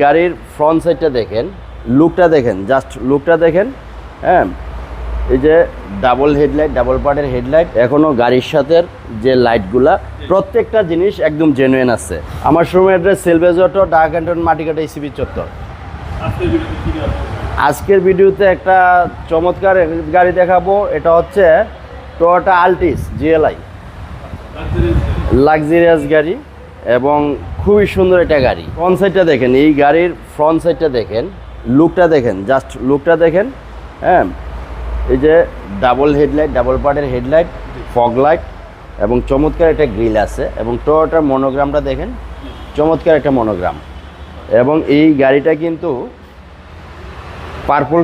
গাড়ির ফ্রন্ট সাইডটা দেখেন, লুকটা দেখেন, জাস্ট লুকটা দেখেন। হ্যাঁ, এই যে ডাবল হেডলাইট, ডাবল পার্টের হেডলাইট, এখনও গাড়ির সাথে যে লাইটগুলা প্রত্যেকটা জিনিস একদম জেনুইন আছে। আমার শোরুমের অ্যাড্রেস সেলভেজ auto, Dhaka cantonment Matikata ECB চত্বর। আজকের ভিডিওতে একটা চমৎকার গাড়ি দেখাবো। এটা হচ্ছে টয়োটা আলটিস জিএলআই, লাক্সারিয়াস গাড়ি এবং খুবই সুন্দর একটা গাড়ি। ফ্রন্ট সাইডটা দেখেন, এই গাড়ির ফ্রন্ট সাইডটা দেখেন, লুকটা দেখেন, জাস্ট লুকটা দেখেন। হ্যাঁ, এই যে ডাবল হেডলাইট, ডাবল পার্টের হেডলাইট, ফগ লাইট এবং চমৎকার একটা গ্রিল আছে এবং টয়োটার মনোগ্রামটা দেখেন, চমৎকার একটা মনোগ্রাম। এবং এই গাড়িটা কিন্তু পার্পল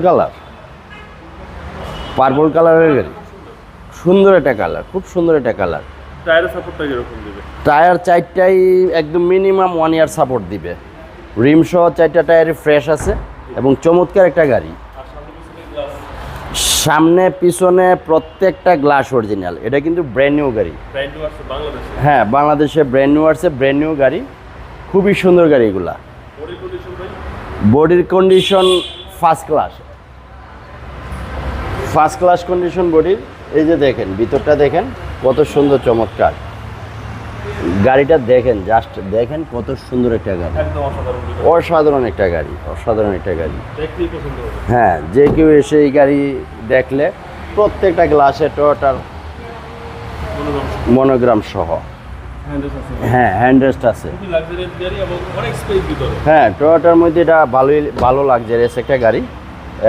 কালারের গাড়ি, সুন্দর একটা কালার, খুব সুন্দর একটা কালার। টায়ারের সাপোর্টটা কিরকম দিবে? টায়ার চারটাই একদম মিনিমাম 1 ইয়ার সাপোর্ট দিবে। রিম সহ চারটা টায়ারই ফ্রেশ আছে এবং চমৎকার একটা গাড়ি। সামনে পিছনে প্রত্যেকটা গ্লাস অরিজিনাল। এটা কিন্তু ব্র্যান্ড নিউ গাড়ি। ব্র্যান্ড নিউ আছে বাংলাদেশে? হ্যাঁ, বাংলাদেশে ব্র্যান্ড নিউ আসছে, ব্র্যান্ড নিউ গাড়ি, খুবই সুন্দর গাড়ি এগুলা। বডির কন্ডিশন ভাই? বডির কন্ডিশন ফার্স্ট ক্লাস কন্ডিশন বডির। এই যে দেখেন ভিতরটা দেখেন কত সুন্দর চমৎকার। গাড়িটা দেখেন, জাস্ট দেখেন কত সুন্দর একটা গাড়ি, একদম অসাধারণ একটা গাড়ি, অসাধারণ একটা গাড়ি। দেখতেই পছন্দ হবে। হ্যাঁ, যে কেউ এসে এই গাড়ি দেখলে প্রত্যেকটা গ্লাসে টয়োটার মনোগ্রাম সহ। হ্যাঁ, হ্যান্ডরেস্ট আছে। লাক্সারিয়াস গাড়ি এবং অনেক স্পেস ভিতরে। হ্যাঁ, টয়োটার মধ্যে এটা ভালো লাক্সারিয়াস একটা গাড়ি।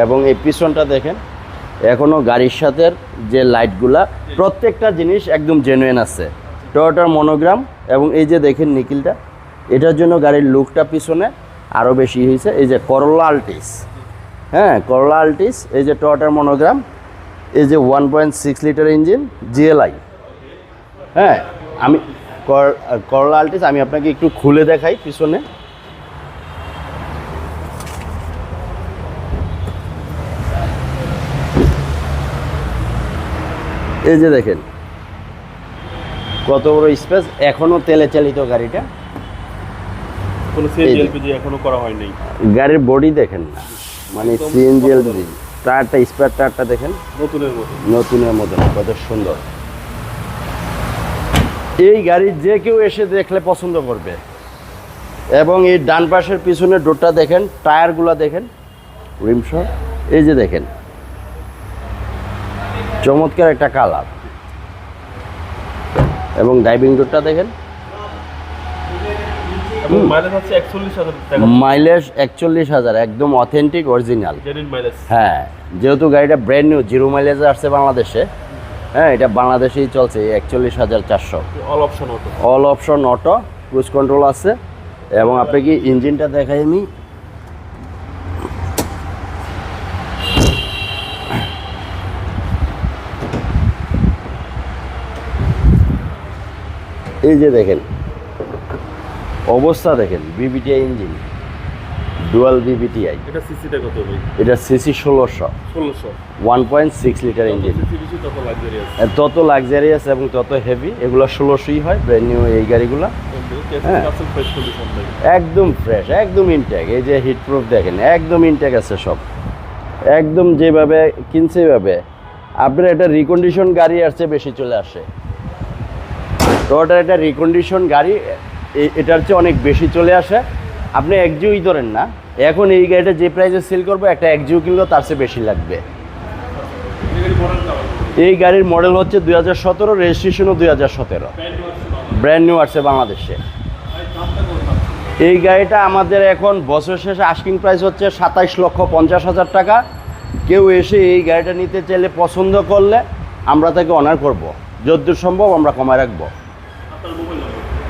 এবং এই পিছনটা দেখেন, এখনও গাড়ির সাথে যে লাইটগুলা প্রত্যেকটা জিনিস একদম জেনুইন আছে। টয়োটার মনোগ্রাম এবং এই যে দেখেন নিকিলটা, এটার জন্য গাড়ির লুকটা পিছনে আরও বেশি হয়েছে। এই যে করোলা আলটিস, হ্যাঁ করোলা আলটিস, এই যে টয়োটার মনোগ্রাম, এই যে 1.6 লিটার ইঞ্জিন জিএলআই। হ্যাঁ, আমি করোলা আলটিস আমি আপনাকে একটু খুলে দেখাই পিছনে। এই যে দেখেন কত বড় স্পেস, এখনো তেলে চালিত গাড়িটা, কোনো সিএনজি এলপিজি এখনো করা হয়নি। গাড়ির বডি দেখেন না, মানে সিএনজি এলপিজি। টায়ারটা, স্পেয়ার টায়ারটা দেখেন, নতুনের মতো কত সুন্দর। এই গাড়ি যে কেউ এসে দেখলে পছন্দ করবে। এবং এই ডান পাশের পিছনের ডোরটা দেখেন, টায়ারগুলো দেখেন, রিমসহ, এই যে দেখেন চমৎকার একটা কালার। এবং ড্রাইভিং ডোরটা দেখেন, মাইলেজ 41,000, একদম অথেন্টিক অরিজিনাল। হ্যাঁ, যেহেতু গাড়িটা ব্র্যান্ড নিউ, 0 মাইলেজে আসছে বাংলাদেশে। হ্যাঁ, এটা বাংলাদেশেই চলছে 41,400। All option auto, cruise control আছে। এবং আপনি কি ইঞ্জিনটা দেখাই আমি, এই যে দেখেন অবস্থা দেখেন, বিবিটিআই ইঞ্জিন, ডুয়াল বিবিটিআই। এটা সিসিটা কত ভাই? এটা সিসি 1600, 1.6 লিটার ইঞ্জিন। তত লাক্সারিয়াস এবং তত হেভি, এগুলো 1600ই হয় ব্র্যান্ড নিউ এই গাড়িগুলো। হ্যাঁ, একদম ফ্রেশ, একদম ইনটেক। এই যে হিট প্রুফ দেখেন, একদম ইনটেক আছে সব, একদম যেভাবে কিনছে এভাবে। আপনার এটা রিকন্ডিশন গাড়ি আসছে বেশি চলে আসে। টয়োটার একটা রিকন্ডিশন গাড়ি এটার চেয়ে অনেক বেশি চলে আসে। আপনি একজিওই ধরেন না, এখন এই গাড়িটা যে প্রাইসে সেল করবো, একটা একজিও কিনলেও তার চেয়ে বেশি লাগবে। এই গাড়ির মডেল হচ্ছে 2017, রেজিস্ট্রেশনও 2017, ব্র্যান্ড নিউ আসছে বাংলাদেশে। এই গাড়িটা আমাদের এখন বছর শেষে আস্কিং প্রাইস হচ্ছে 27,50,000 টাকা। কেউ এসে এই গাড়িটা নিতে চাইলে, পছন্দ করলে আমরা তাকে অনার করব, যতদূর সম্ভব আমরা কমায় রাখবো।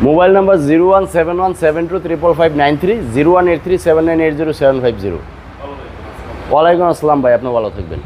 Mobile number 0171725593, 01837980750। ওয়ালাইকুম আসসালাম ভাই, আপনি ভালো থাকবেন।